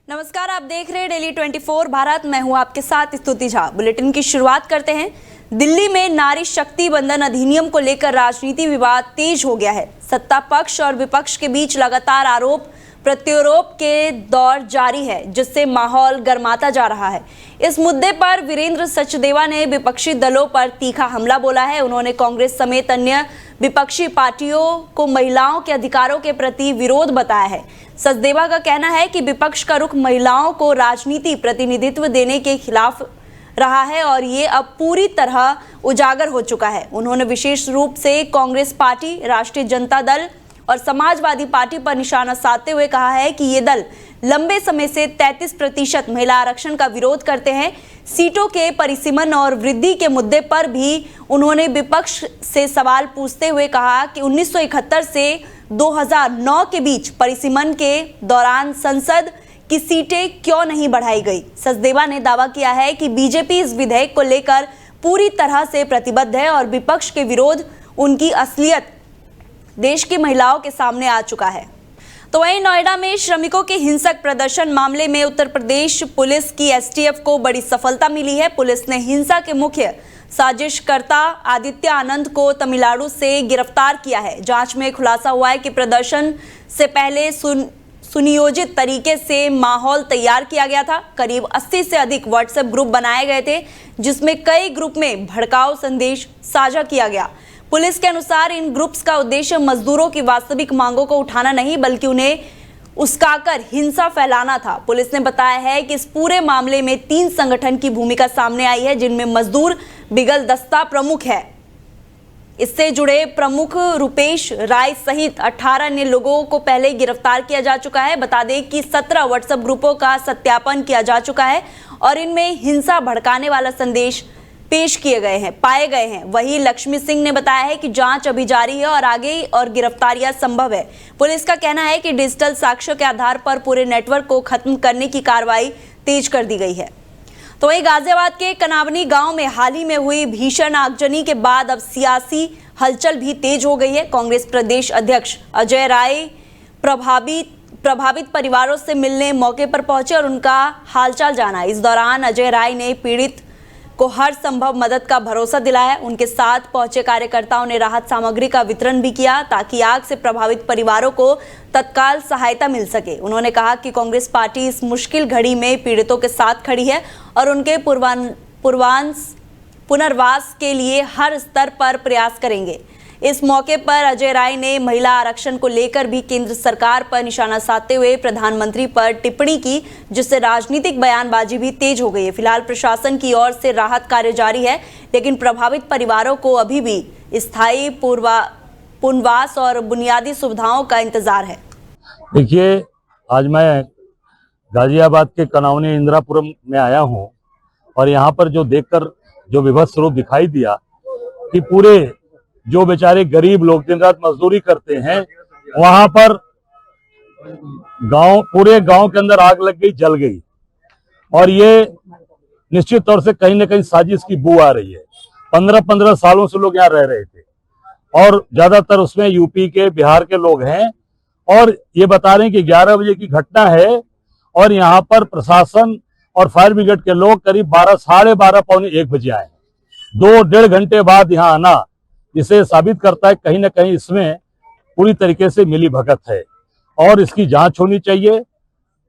नमस्कार, आप देख रहे हैं डेली 24 भारत। मैं हूं आपके साथ स्तुति झा। बुलेटिन की शुरुआत करते हैं। दिल्ली में नारी शक्ति बंधन अधिनियम को लेकर राजनीति विवाद तेज हो गया है। सत्ता पक्ष और विपक्ष के बीच लगातार आरोप प्रत्यारोप के दौर जारी है, जिससे माहौल गर्माता जा रहा है। इस मुद्दे पर वीरेंद्र सचदेवा ने विपक्षी दलों पर तीखा हमला बोला है। उन्होंने कांग्रेस समेत अन्य विपक्षी पार्टियों को महिलाओं के अधिकारों के प्रति विरोध बताया है। सचदेवा का कहना है कि विपक्ष का रुख महिलाओं को राजनीति प्रतिनिधित्व देने के खिलाफ रहा है और ये अब पूरी तरह उजागर हो चुका है। उन्होंने विशेष रूप से कांग्रेस पार्टी, राष्ट्रीय जनता दल और समाजवादी पार्टी पर निशाना साधते हुए कहा है कि ये दल लंबे समय से 33% महिला आरक्षण का विरोध करते हैं। सीटों के परिसीमन और वृद्धि के मुद्दे पर भी उन्होंने विपक्ष से सवाल पूछते हुए कहा कि 1971 से 2009 के बीच परिसीमन के दौरान संसद की सीटें क्यों नहीं बढ़ाई गई। सचदेवा ने दावा किया है कि बीजेपी इस विधेयक को लेकर पूरी तरह से प्रतिबद्ध है और विपक्ष के विरोध उनकी असलियत देश की महिलाओं के सामने आ चुका है। तो वहीं नोएडा में श्रमिकों के हिंसक प्रदर्शन मामले में उत्तर प्रदेश पुलिस की एसटीएफ को बड़ी सफलता मिली है। पुलिस ने हिंसा के मुख्य साजिशकर्ता आदित्य आनंद को तमिलनाडु से गिरफ्तार किया है। जांच में खुलासा हुआ है कि प्रदर्शन से पहले सुनियोजित तरीके से माहौल तैयार किया गया था। करीब 80 से अधिक व्हाट्सएप ग्रुप बनाए गए थे, जिसमें कई ग्रुप में भड़काऊ संदेश साझा किया गया। पुलिस के अनुसार इन ग्रुप्स का उद्देश्य मजदूरों की वास्तविक मांगों को उठाना नहीं, बल्कि उन्हें उस्काकर हिंसा फैलाना था। पुलिस ने बताया है कि इस पूरे मामले में 3 संगठन की भूमिका सामने आई है, जिनमें मजदूर बिगल दस्ता प्रमुख है। इससे जुड़े प्रमुख रुपेश राय सहित 18 अन्य लोगों को पहले गिरफ्तार किया जा चुका है। बता दें कि 17 व्हाट्सएप ग्रुपों का सत्यापन किया जा चुका है और इनमें हिंसा भड़काने वाला संदेश पाए गए हैं। वहीं लक्ष्मी सिंह ने बताया है कि जांच अभी जारी है और आगे और गिरफ्तारियां संभव है। पुलिस का कहना है कि डिजिटल साक्ष्यों के आधार पर पूरे नेटवर्क को खत्म करने की कार्रवाई तेज कर दी गई है। तो वहीं गाजियाबाद के कनावनी गांव में हाल ही में हुई भीषण आगजनी के बाद अब सियासी हलचल भी तेज हो गई है। कांग्रेस प्रदेश अध्यक्ष अजय राय प्रभावित परिवारों से मिलने मौके पर पहुंचे और उनका हालचाल जाना। इस दौरान अजय राय ने पीड़ित को हर संभव मदद का भरोसा दिलाया। उनके साथ पहुंचे कार्यकर्ताओं ने राहत सामग्री का वितरण भी किया, ताकि आग से प्रभावित परिवारों को तत्काल सहायता मिल सके। उन्होंने कहा कि कांग्रेस पार्टी इस मुश्किल घड़ी में पीड़ितों के साथ खड़ी है और उनके पुनर्वास के लिए हर स्तर पर प्रयास करेंगे। इस मौके पर अजय राय ने महिला आरक्षण को लेकर भी केंद्र सरकार पर निशाना साधते हुए प्रधानमंत्री पर टिप्पणी की, जिससे राजनीतिक बयानबाजी भी तेज हो गई है। फिलहाल प्रशासन की ओर से राहत कार्य जारी है, लेकिन प्रभावित परिवारों को अभी भी स्थायी पुनर्वास और बुनियादी सुविधाओं का इंतजार है। देखिए, आज मैं गाजियाबाद के कनावनी इंदिरापुरम में आया हूँ और यहाँ पर जो देखकर जो विभत्स रूप दिखाई दिया कि पूरे जो बेचारे गरीब लोग दिन रात मजदूरी करते हैं, वहां पर पूरे गांव के अंदर आग लग गई, जल गई। और ये निश्चित तौर से कहीं ना कहीं साजिश की बू आ रही है। 15-15 सालों से लोग यहाँ रह रहे थे और ज्यादातर उसमें यूपी के, बिहार के लोग हैं। और ये बता रहे हैं कि 11 बजे की घटना है और यहाँ पर प्रशासन और फायर ब्रिगेड के लोग करीब 12, साढ़े 12, पौने 1 बजे आए। 2-1.5 घंटे बाद यहाँ आना इसे साबित करता है कहीं ना कहीं इसमें पूरी तरीके से मिली भगत है और इसकी जांच होनी चाहिए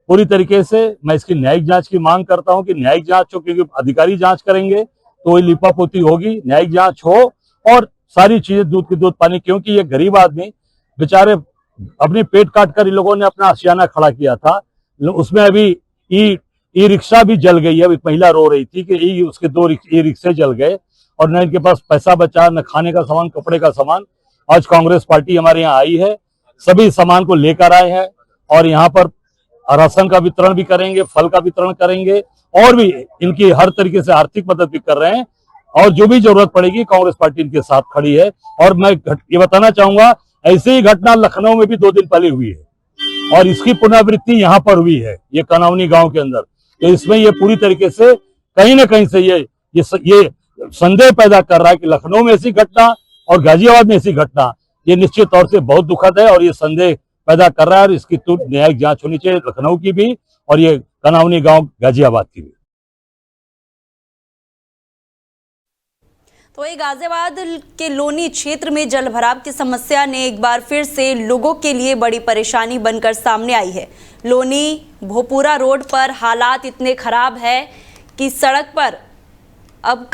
पूरी तरीके से। मैं इसकी न्यायिक जांच की मांग करता हूं कि न्यायिक जांच हो, क्योंकि अधिकारी जांच करेंगे तो ये लिपापोती होगी। न्यायिक जांच हो और सारी चीजें दूध की दूध पानी, क्योंकि ये गरीब आदमी बेचारे अपने पेट काट कर इन लोगों ने अपना आशियाना खड़ा किया था। उसमें अभी ई रिक्शा भी जल गई है। एक महिला रो रही थी कि उसके 2 ई रिक्शे जल गए और न इनके पास पैसा बचा, न खाने का सामान, कपड़े का सामान। आज कांग्रेस पार्टी हमारे यहाँ आई है, सभी सामान को लेकर आए हैं और यहाँ पर राशन का वितरण भी करेंगे, फल का वितरण करेंगे और भी इनकी हर तरीके से आर्थिक मदद भी कर रहे हैं। और जो भी जरूरत पड़ेगी कांग्रेस पार्टी इनके साथ खड़ी है। और मैं ये बताना चाहूंगा, ऐसी ही घटना लखनऊ में भी 2 दिन पहले हुई है और इसकी पुनरावृत्ति यहाँ पर हुई है, ये कनावनी गाँव के अंदर। तो इसमें ये पूरी तरीके से कहीं ना कहीं से ये संदेह पैदा कर रहा है कि लखनऊ में ऐसी घटना और गाजियाबाद में ऐसी घटना, ये निश्चित तौर से बहुत दुखद है और ये संदेह पैदा कर रहा है और इसकी तुरंत न्यायिक जांच होनी चाहिए लखनऊ की भी और ये कनावनी गांव गाजियाबाद की भी। तो वही गाजियाबाद के लोनी क्षेत्र में जलभराव की समस्या ने एक बार फिर से लोगों के लिए बड़ी परेशानी बनकर सामने आई है। लोनी भोपुरा रोड पर हालात इतने खराब है कि सड़क पर अब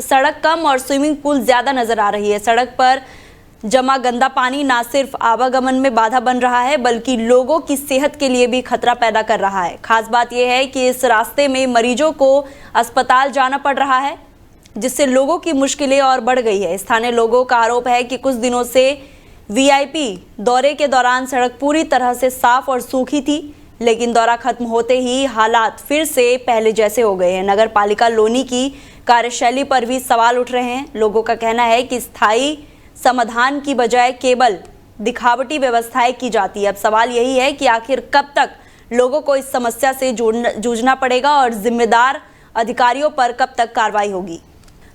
सड़क कम और स्विमिंग पूल ज्यादा नजर आ रही है। सड़क पर जमा गंदा पानी ना सिर्फ आवागमन में बाधा बन रहा है बल्कि लोगों की सेहत के लिए भी खतरा पैदा कर रहा है। खास बात यह है कि इस रास्ते में मरीजों को अस्पताल जाना पड़ रहा है, जिससे लोगों की मुश्किलें और बढ़ गई है। स्थानीय लोगों का आरोप है कि कुछ दिनों से वीआईपी दौरे के दौरान सड़क पूरी तरह से साफ और सूखी थी, लेकिन दौरा खत्म होते ही हालात फिर से पहले जैसे हो गए हैं। नगर पालिका लोनी की कार्यशैली पर भी सवाल उठ रहे हैं। लोगों का कहना है कि स्थायी समाधान की बजाय केवल दिखावटी व्यवस्थाएं की जाती है। अब सवाल यही है कि आखिर कब तक लोगों को इस समस्या से जूझना पड़ेगा और जिम्मेदार अधिकारियों पर कब तक कार्रवाई होगी।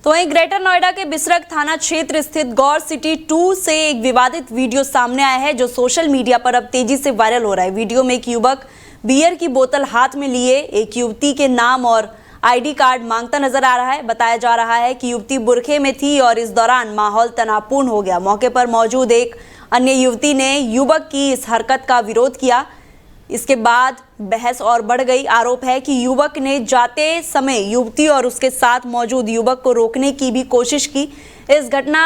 तो वहीं ग्रेटर नोएडा के बिसरख थाना क्षेत्र स्थित गौर सिटी 2 से एक विवादित वीडियो सामने आया है, जो सोशल मीडिया पर अब तेजी से वायरल हो रहा है। वीडियो में एक युवक बियर की बोतल हाथ में लिए एक युवती के नाम और आईडी कार्ड मांगता नजर आ रहा है। बताया जा रहा है कि युवती बुरखे में थी और इस दौरान माहौल तनावपूर्ण हो गया। मौके पर मौजूद एक अन्य युवती ने युवक की इस हरकत का विरोध किया। इसके बाद बहस और बढ़ गई। आरोप है कि युवक ने जाते समय युवती और उसके साथ मौजूद युवक को रोकने की भी कोशिश की। इस घटना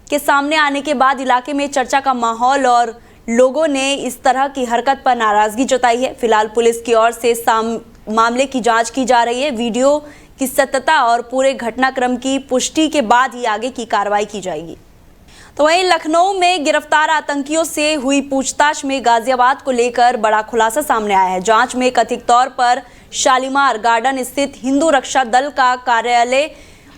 के सामने आने के बाद इलाके में चर्चा का माहौल और लोगों ने इस तरह की हरकत पर नाराजगी जताई है। फिलहाल पुलिस की ओर से मामले की जांच की जा रही है। वीडियो की सत्यता और पूरे घटनाक्रम की पुष्टि के बाद ही आगे की कार्रवाई की जाएगी। तो वहीं लखनऊ में गिरफ्तार आतंकियों से हुई पूछताछ में गाजियाबाद को लेकर बड़ा खुलासा सामने आया है। जांच में कथित तौर पर शालीमार गार्डन स्थित हिंदू रक्षा दल का कार्यालय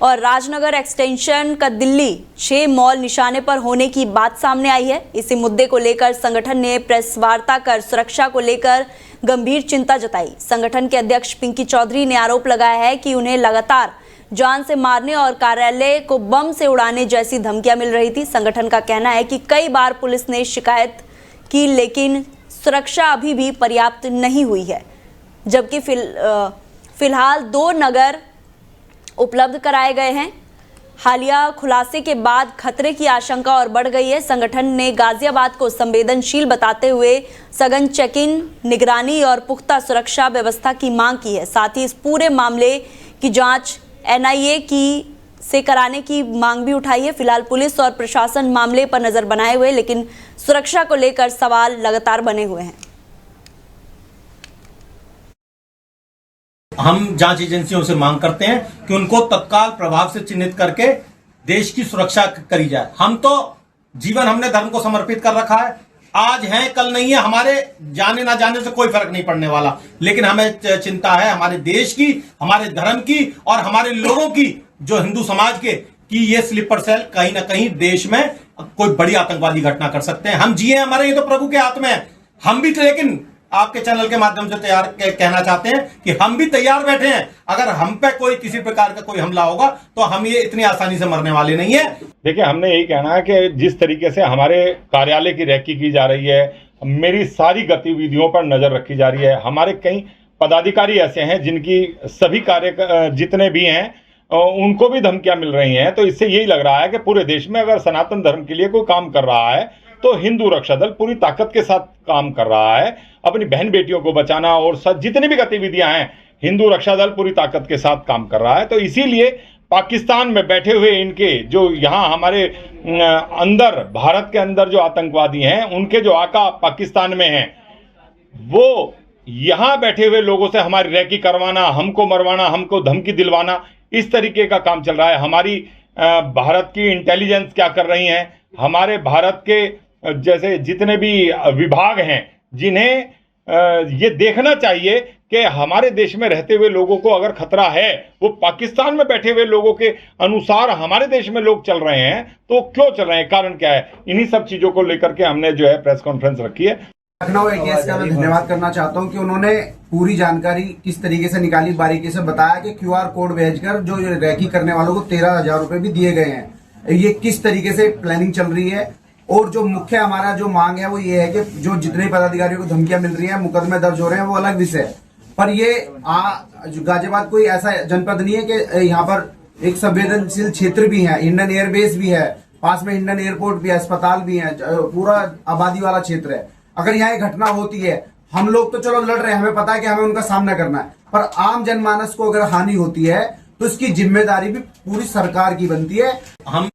और राजनगर एक्सटेंशन का दिल्ली 6 मॉल निशाने पर होने की बात सामने आई है। इसी मुद्दे को लेकर संगठन ने प्रेस वार्ता कर सुरक्षा को लेकर गंभीर चिंता जताई। संगठन के अध्यक्ष पिंकी चौधरी ने आरोप लगाया है कि उन्हें लगातार जान से मारने और कार्यालय को बम से उड़ाने जैसी धमकियां मिल रही थी। संगठन का कहना है कि कई बार पुलिस ने शिकायत की, लेकिन सुरक्षा अभी भी पर्याप्त नहीं हुई है। जबकि फिलहाल 2 नगर उपलब्ध कराए गए हैं। हालिया खुलासे के बाद खतरे की आशंका और बढ़ गई है। संगठन ने गाजियाबाद को संवेदनशील बताते हुए सघन चेकिंग, निगरानी और पुख्ता सुरक्षा व्यवस्था की मांग की है। साथ ही इस पूरे मामले की जांच एनआईए से कराने की मांग भी उठाई है। फिलहाल पुलिस और प्रशासन मामले पर नजर बनाए हुए, लेकिन सुरक्षा को लेकर सवाल लगातार बने हुए हैं। हम जांच एजेंसियों से मांग करते हैं कि उनको तत्काल प्रभाव से चिन्हित करके देश की सुरक्षा करी जाए। हम तो जीवन हमने धर्म को समर्पित कर रखा है। आज है कल नहीं है, हमारे जाने ना जाने से कोई फर्क नहीं पड़ने वाला, लेकिन हमें चिंता है हमारे देश की, हमारे धर्म की और हमारे लोगों की, जो हिंदू समाज के, कि ये स्लीपर सेल कहीं ना कहीं देश में कोई बड़ी आतंकवादी घटना कर सकते हैं। हम जिए हमारे, ये तो प्रभु के हाथ में है। हम भी, लेकिन आपके चैनल के माध्यम से कहना चाहते हैं कि हम भी तैयार बैठे हैं। अगर हम पे कोई किसी प्रकार का कोई हमला होगा तो हम ये इतनी आसानी से मरने वाले नहीं है। देखिए, हमने यही कहना है कि जिस तरीके से हमारे कार्यालय की रैकी की जा रही है, मेरी सारी गतिविधियों पर नजर रखी जा रही है। हमारे कई पदाधिकारी ऐसे हैं जिनकी सभी कार्य जितने भी हैं उनको भी धमकियां मिल रही हैं। तो इससे यही लग रहा है कि पूरे देश में अगर सनातन धर्म के लिए कोई काम कर रहा है तो हिंदू रक्षा दल पूरी ताकत के साथ काम कर रहा है। अपनी बहन बेटियों को बचाना और जितनी भी गतिविधियां हैं, हिंदू रक्षा दल पूरी ताकत के साथ काम कर रहा है। तो इसीलिए पाकिस्तान में बैठे हुए इनके जो यहाँ हमारे अंदर, भारत के अंदर जो आतंकवादी हैं, उनके जो आका पाकिस्तान में हैं, वो यहाँ बैठे हुए लोगों से हमारी रैकी करवाना, हमको मरवाना, हमको धमकी दिलवाना, इस तरीके का काम चल रहा है। हमारी भारत की इंटेलिजेंस क्या कर रही है, हमारे भारत के जैसे जितने भी विभाग हैं, जिन्हें ये देखना चाहिए कि हमारे देश में रहते हुए लोगों को अगर खतरा है, वो पाकिस्तान में बैठे हुए लोगों के अनुसार हमारे देश में लोग चल रहे हैं, तो क्यों चल रहे हैं, कारण क्या है। इन्हीं सब चीजों को लेकर के हमने जो है प्रेस कॉन्फ्रेंस रखी है। लखनऊ एटीएस का मैं धन्यवाद करना चाहता हूं कि उन्होंने पूरी जानकारी किस तरीके से निकाली, बारीकी से बताया कि क्यूआर कोड भेजकर जो रैकी करने वालों को 13,000 रुपए भी दिए गए हैं। ये किस तरीके से प्लानिंग चल रही है और जो मुख्य हमारा जो मांग है वो ये है कि जो जितने पदाधिकारियों को धमकियां मिल रही है, मुकदमे दर्ज हो रहे हैं, वो अलग विषय है। पर ये गाजियाबाद कोई ऐसा जनपद नहीं है कि यहाँ पर एक संवेदनशील क्षेत्र भी है, इंडियन एयरबेस भी है, पास में इंडियन एयरपोर्ट भी है, अस्पताल भी है, पूरा आबादी वाला क्षेत्र है। अगर यहाँ एक घटना होती है, हम लोग तो चलो लड़ रहे हैं, हमें पता है कि हमें उनका सामना करना है, पर आम जनमानस को अगर हानि होती है तो इसकी जिम्मेदारी भी पूरी सरकार की बनती है। हम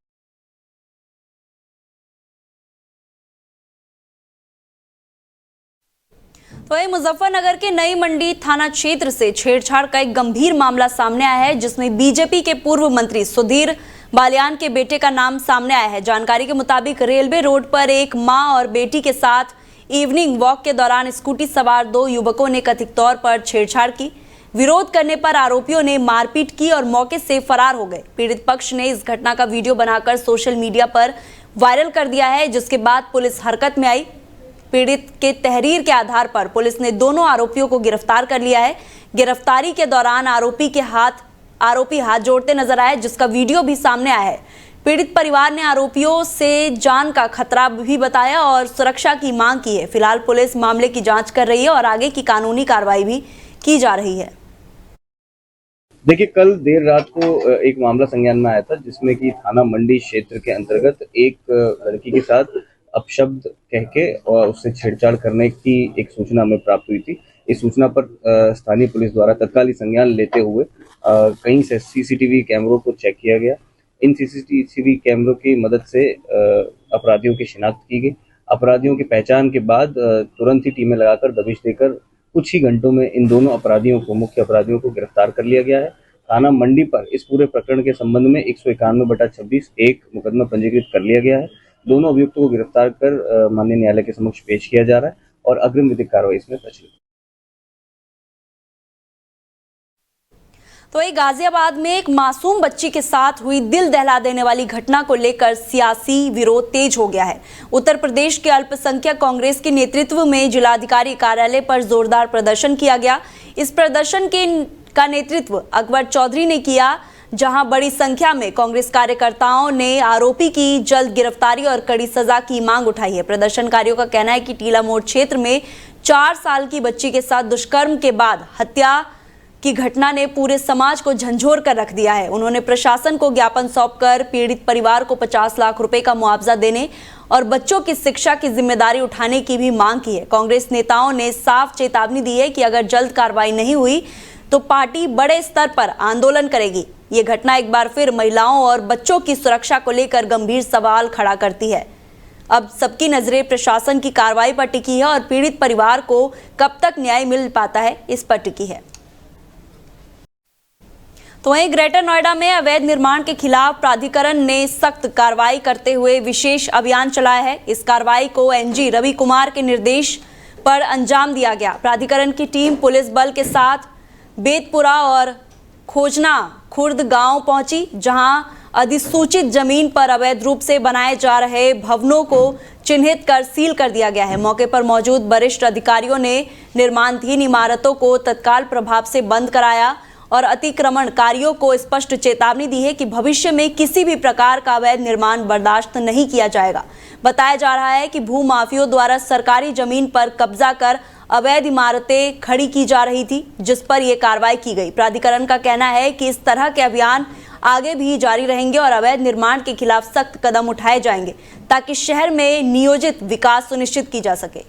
वहीं मुजफ्फरनगर के नई मंडी थाना क्षेत्र से छेड़छाड़ का एक गंभीर मामला सामने आया है, जिसमें बीजेपी के पूर्व मंत्री सुधीर बालियान के बेटे का नाम सामने आया है। जानकारी के मुताबिक रेलवे रोड पर एक मां और बेटी के साथ इवनिंग वॉक के दौरान स्कूटी सवार 2 युवकों ने कथित तौर पर छेड़छाड़ की। विरोध करने पर आरोपियों ने मारपीट की और मौके से फरार हो गए। पीड़ित पक्ष ने इस घटना का वीडियो बनाकर सोशल मीडिया पर वायरल कर दिया है, जिसके बाद पुलिस हरकत में आई। पीड़ित के तहरीर के आधार पर पुलिस ने दोनों आरोपियों को गिरफ्तार कर लिया है। गिरफ्तारी के दौरान आरोपी हाथ जोड़ते नजर आए, जिसका वीडियो भी सामने आया है। पीड़ित परिवार ने आरोपियों से जान का खतरा भी बताया और सुरक्षा की मांग की है। फिलहाल पुलिस मामले की जांच कर रही है और आगे की कानूनी कार्रवाई भी की जा रही है। देखिए, कल देर रात को एक मामला संज्ञान में आया था, जिसमें कि थाना मंडी क्षेत्र के अंतर्गत एक लड़की के साथ अपशब्द कह के और उससे छेड़छाड़ करने की एक सूचना हमें प्राप्त हुई थी। इस सूचना पर स्थानीय पुलिस द्वारा तत्कालीन संज्ञान लेते हुए कहीं से सीसीटीवी कैमरों को चेक किया गया। इन सीसीटीवी कैमरों की मदद से अपराधियों की शिनाख्त की गई। अपराधियों की पहचान के बाद तुरंत ही टीमें लगाकर दबिश देकर कुछ ही घंटों में इन दोनों मुख्य अपराधियों को गिरफ्तार कर लिया गया है। थाना मंडी पर इस पूरे प्रकरण के संबंध में 191/26 एक मुकदमा पंजीकृत कर लिया गया है। दोनों अभियुक्तों को गिरफ्तार कर माननीय न्यायालय के समक्ष पेश किया जा रहा है और अग्रिम विधिक कार्रवाई इसमें प्रचलित। तो वही गाजियाबाद में एक मासूम बच्ची के साथ हुई दिल दहला देने वाली घटना को लेकर सियासी विरोध तेज हो गया है। उत्तर प्रदेश के अल्पसंख्यक कांग्रेस के नेतृत्व में जिलाधिकारी कार्यालय पर जोरदार प्रदर्शन किया गया। इस प्रदर्शन का नेतृत्व अकबर चौधरी ने किया, जहां बड़ी संख्या में कांग्रेस कार्यकर्ताओं ने आरोपी की जल्द गिरफ्तारी और कड़ी सजा की मांग उठाई है। प्रदर्शनकारियों का कहना है कि टीला मोड़ क्षेत्र में 4 साल की बच्ची के साथ दुष्कर्म के बाद हत्या की घटना ने पूरे समाज को झंझोर कर रख दिया है। उन्होंने प्रशासन को ज्ञापन सौंपकर पीड़ित परिवार को 50 लाख रुपए का मुआवजा देने और बच्चों की शिक्षा की जिम्मेदारी उठाने की भी मांग की है। कांग्रेस नेताओं ने साफ चेतावनी दी है कि अगर जल्द कार्रवाई नहीं हुई तो पार्टी बड़े स्तर पर आंदोलन करेगी। ये घटना एक बार फिर महिलाओं और बच्चों की सुरक्षा को लेकर गंभीर सवाल खड़ा करती है। अब सबकी नजरें प्रशासन की कार्रवाई पर टिकी है और पीड़ित परिवार को कब तक न्याय मिल पाता है, इस पर टिकी है। तो वहीं ग्रेटर नोएडा में अवैध निर्माण के खिलाफ प्राधिकरण ने सख्त कार्रवाई करते हुए विशेष अभियान चलाया है। इस कार्रवाई को एनजी रवि कुमार के निर्देश पर अंजाम दिया गया। प्राधिकरण की टीम पुलिस बल के साथ बेतपुरा और खोजना खुर्द गांव पहुंची, जहां अधिसूचित जमीन पर अवैध रूप से बनाए जा रहे भवनों को चिन्हित कर सील कर दिया गया है। मौके पर मौजूद वरिष्ठ अधिकारियों ने निर्माणाधीन इमारतों को तत्काल प्रभाव से बंद कराया और अतिक्रमणकारियों को स्पष्ट चेतावनी दी है कि भविष्य में किसी भी प्रकार का अवैध निर्माण बर्दाश्त नहीं किया जाएगा। बताया जा रहा है कि भूमाफियों द्वारा सरकारी जमीन पर कब्जा कर अवैध इमारतें खड़ी की जा रही थी, जिस पर यह कार्रवाई की गई। प्राधिकरण का कहना है कि इस तरह के अभियान आगे भी जारी रहेंगे और अवैध निर्माण के खिलाफ सख्त कदम उठाए जाएंगे ताकि शहर में नियोजित विकास सुनिश्चित की जा सके।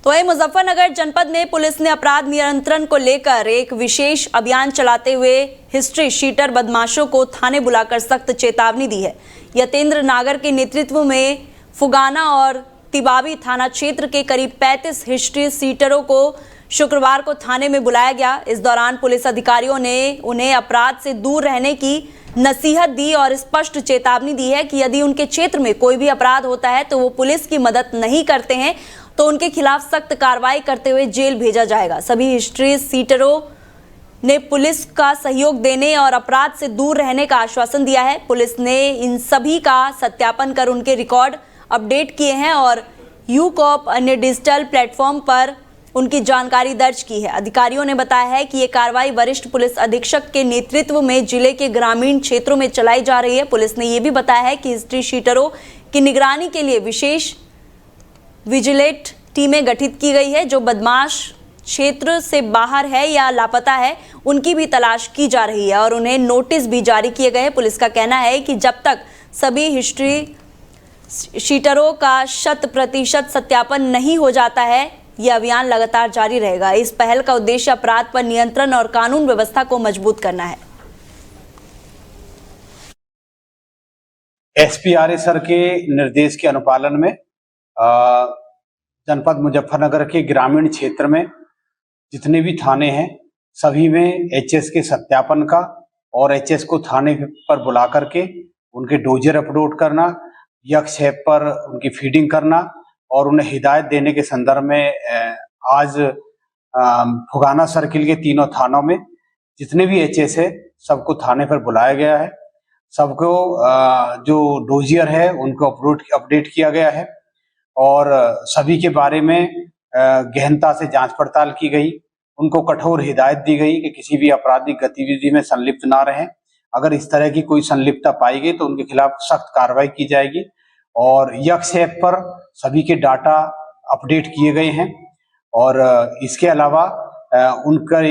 तो वहीं मुजफ्फरनगर जनपद में पुलिस ने अपराध नियंत्रण को लेकर एक विशेष अभियान चलाते हुए हिस्ट्री शीटर बदमाशों को थाने बुलाकर सख्त चेतावनी दी है। यतेंद्र नागर के नेतृत्व में फुगाना और तिबावी थाना क्षेत्र के करीब 35 हिस्ट्री सीटरों को शुक्रवार को थाने में बुलाया गया। इस दौरान पुलिस अधिकारियों ने उन्हें अपराध से दूर रहने की नसीहत दी और स्पष्ट चेतावनी दी है कि यदि उनके क्षेत्र में कोई भी अपराध होता है तो वो पुलिस की मदद नहीं करते हैं तो उनके खिलाफ सख्त कार्रवाई करते हुए जेल भेजा जाएगा। सभी हिस्ट्री सीटरों ने पुलिस का सहयोग देने और अपराध से दूर रहने का आश्वासन दिया है। पुलिस ने इन सभी का सत्यापन कर उनके रिकॉर्ड अपडेट किए हैं और यूकॉप अन्य डिजिटल प्लेटफॉर्म पर उनकी जानकारी दर्ज की है। अधिकारियों ने बताया है कि ये कार्रवाई वरिष्ठ पुलिस अधीक्षक के नेतृत्व में जिले के ग्रामीण क्षेत्रों में चलाई जा रही है। पुलिस ने यह भी बताया है कि हिस्ट्री शीटरों की निगरानी के लिए विशेष विजिलेंट टीमें गठित की गई है। जो बदमाश क्षेत्र से बाहर है या लापता है उनकी भी तलाश की जा रही है और उन्हें नोटिस भी जारी किए गए हैं। पुलिस का कहना है कि जब तक सभी हिस्ट्री शीटरों का 100% सत्यापन नहीं हो जाता है यह अभियान लगातार जारी रहेगा। इस पहल का उद्देश्य अपराध पर नियंत्रण और कानून व्यवस्था को मजबूत करना है। एसपी सर के निर्देश के अनुपालन में जनपद मुजफ्फरनगर के ग्रामीण क्षेत्र में जितने भी थाने हैं सभी में एचएस के सत्यापन का और एचएस को थाने पर बुला करके उनके डोजर अपलोड करना, यक्स ऐप पर उनकी फीडिंग करना और उन्हें हिदायत देने के संदर्भ में आज फुगाना सर्किल के तीनों थानों में जितने भी एचएस है सबको थाने पर बुलाया गया है। सबको जो डोजियर है उनको अपडेट किया गया है और सभी के बारे में गहनता से जांच पड़ताल की गई। उनको कठोर हिदायत दी गई कि किसी भी आपराधिक गतिविधि में संलिप्त ना रहें। अगर इस तरह की कोई संलिप्तता पाई गई तो उनके खिलाफ सख्त कार्रवाई की जाएगी और यक्स ऐप पर सभी के डाटा अपडेट किए गए हैं और इसके अलावा उनके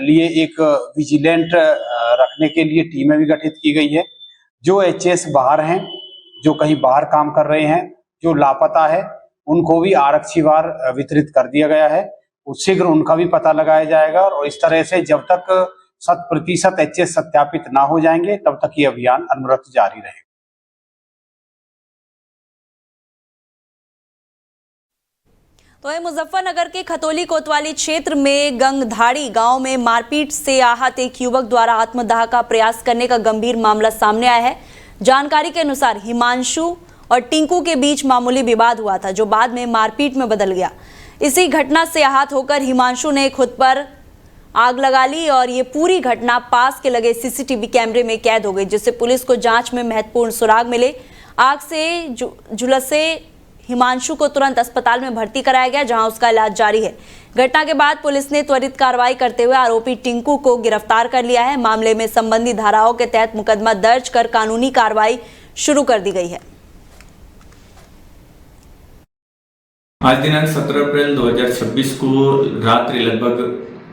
लिए एक विजिलेंट रखने के लिए टीमें भी गठित की गई है। जो एचएस बाहर हैं, जो कहीं बाहर काम कर रहे हैं, जो लापता है, उनको भी आरक्षीवार वितरित कर दिया गया है। शीघ्र उनका भी पता लगाया जाएगा और इस तरह से जब तक 100% एचएस सत्यापित ना हो जाएंगे तब तक ये अभियान अनवरत जारी रहेगा। तो मुजफ्फरनगर के खतौली कोतवाली क्षेत्र में गंगधाड़ी गांव में मारपीट से आहत एक युवक द्वारा आत्मदाह का प्रयास करने का गंभीर मामला सामने आया है। जानकारी के अनुसार हिमांशु और टिंकू के बीच मामूली विवाद हुआ था जो बाद में मारपीट में बदल गया। इसी घटना से आहत होकर हिमांशु ने खुद पर आग लगा ली और ये पूरी घटना पास के लगे सीसीटीवी कैमरे में कैद हो गई, जिससे पुलिस को जांच में महत्वपूर्ण सुराग मिले। आग से झुलसे हिमांशु को तुरंत अस्पताल में भर्ती कराया गया जहां उसका इलाज जारी है। घटना के बाद पुलिस ने त्वरित कार्रवाई करते हुए आरोपी टिंकू को गिरफ्तार कर लिया है। मामले में संबंधित धाराओं के तहत मुकदमा दर्ज कर कानूनी कार्रवाई शुरू कर दी गई है। आज दिनांक 17 अप्रैल 2026 को रात्रि लगभग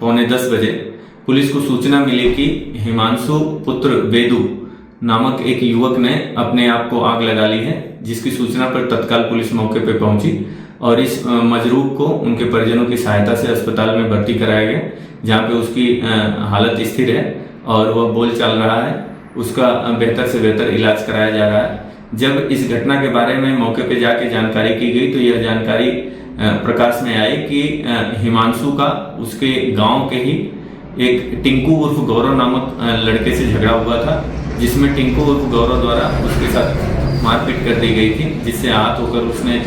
9:45 बजे पुलिस को सूचना मिली कि हिमांशु पुत्र वेदु नामक एक युवक ने अपने आप को आग लगा ली है, जिसकी सूचना पर तत्काल पुलिस मौके पर पहुंची और इस मजरूब को उनके परिजनों की सहायता से अस्पताल में भर्ती कराया गया, जहां पे उसकी हालत स्थिर है और वह बोल चाल रहा है। उसका बेहतर से बेहतर इलाज कराया जा रहा है। जब इस घटना के बारे में मौके पे जाके जानकारी की गई तो यह जानकारी प्रकाश में आई कि हिमांशु का उसके गांव के ही एक टिंकू उर्फ गौरव नामक लड़के से झगड़ा हुआ था, जिसमें टिंकू उर्फ गौरव द्वारा उसके साथ मारपीट कर दी गई थी, जिससे आहत होकर उसने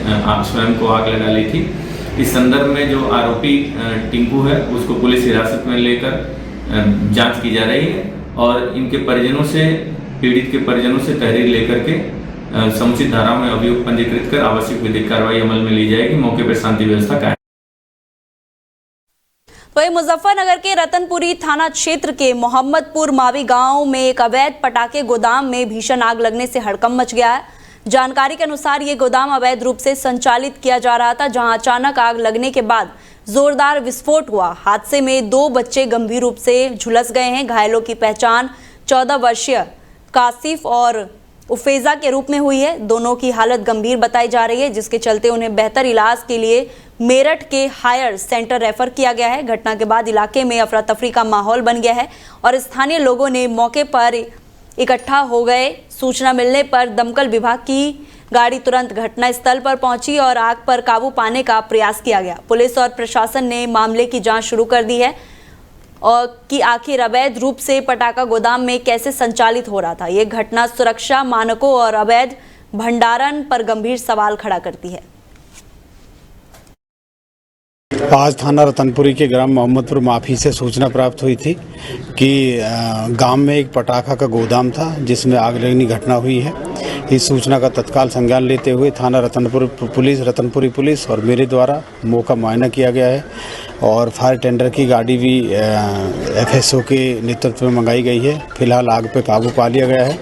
स्वयं को आग लगा ली थी। इस संदर्भ में जो आरोपी टिंकू है उसको पुलिस हिरासत में लेकर जांच की जा रही है और इनके परिजनों से, पीड़ित के परिजनों से तहरीर लेकर के समुचित धाराओं में अभियोग पंजीकृत कर आवश्यक विधिक कार्रवाई अमल में ली जाएगी। मौके पर शांति व्यवस्था कायम। तो मुजफ्फरनगर के रतनपुरी थाना क्षेत्र के मोहम्मदपुर मावी गांव में एक अवैध पटाखे गोदाम में भीषण आग लगने से हड़कंप मच गया है। जानकारी के अनुसार ये गोदाम अवैध रूप से संचालित किया जा रहा था, जहां अचानक आग लगने के बाद जोरदार विस्फोट हुआ। हादसे में 2 बच्चे गंभीर रूप से झुलस गए हैं। घायलों की पहचान 14 वर्षीय कासिफ और उफेजा के रूप में हुई है। दोनों की हालत गंभीर बताई जा रही है, जिसके चलते उन्हें बेहतर इलाज के लिए मेरठ के हायर सेंटर रेफर किया गया है। घटना के बाद इलाके में अफरा तफरी का माहौल बन गया है और स्थानीय लोगों ने मौके पर इकट्ठा हो गए। सूचना मिलने पर दमकल विभाग की गाड़ी तुरंत घटनास्थल पर पहुंची और आग पर काबू पाने का प्रयास किया गया। पुलिस और प्रशासन ने मामले की जांच शुरू कर दी है और कि आखिर अवैध रूप से पटाखा गोदाम में कैसे संचालित हो रहा था। ये घटना सुरक्षा मानकों और अवैध भंडारण पर गंभीर सवाल खड़ा करती है। आज थाना रतनपुरी के ग्राम मोहम्मदपुर माफी से सूचना प्राप्त हुई थी कि गांव में एक पटाखा का गोदाम था जिसमें आग लगने की घटना हुई है। इस सूचना का तत्काल संज्ञान लेते हुए थाना रतनपुरी पुलिस और मेरे द्वारा मौका मुआयना किया गया है और फायर टेंडर की गाड़ी भी FSO के नेतृत्व में मंगाई गई है। फिलहाल आग पे काबू पा लिया गया है।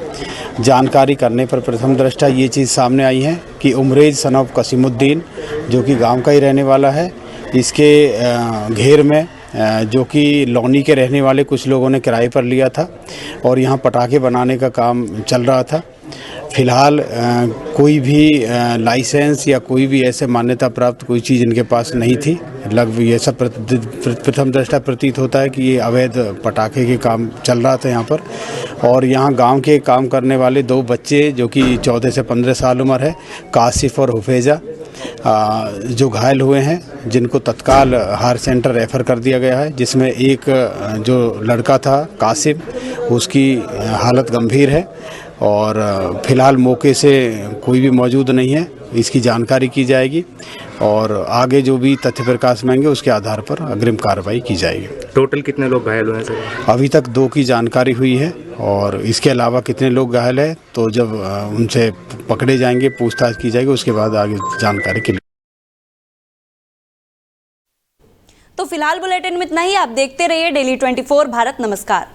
जानकारी करने पर प्रथम दृष्टा ये चीज़ सामने आई है कि उमरेज सन ऑफ कसीमुद्दीन जो कि गांव का ही रहने वाला है, इसके घेर में जो कि लौनी के रहने वाले कुछ लोगों ने किराए पर लिया था और यहाँ पटाखे बनाने का काम चल रहा था। फिलहाल कोई भी लाइसेंस या कोई भी ऐसे मान्यता प्राप्त कोई चीज़ इनके पास नहीं थी। लगभग ये सब प्रथम दृष्टा प्रतीत होता है कि ये अवैध पटाखे के काम चल रहा था यहाँ पर। और यहाँ गांव के काम करने वाले 2 बच्चे जो कि 14 से 15 साल उम्र है, कासिफ और हुफैजा, जो घायल हुए हैं, जिनको तत्काल हार सेंटर रेफ़र कर दिया गया है, जिसमें एक जो लड़का था कासिम, उसकी हालत गंभीर है और फिलहाल मौके से कोई भी मौजूद नहीं है। इसकी जानकारी की जाएगी और आगे जो भी तथ्य प्रकाश में आएंगे उसके आधार पर अग्रिम कार्रवाई की जाएगी। टोटल कितने लोग घायल हुए हैं सर? अभी तक 2 की जानकारी हुई है और इसके अलावा कितने लोग घायल हैं तो जब उनसे पकड़े जाएंगे, पूछताछ की जाएगी, उसके बाद आगे जानकारी के लिए। तो फिलहाल बुलेटिन में इतना ही। आप देखते रहिए डेली 24 भारत। नमस्कार।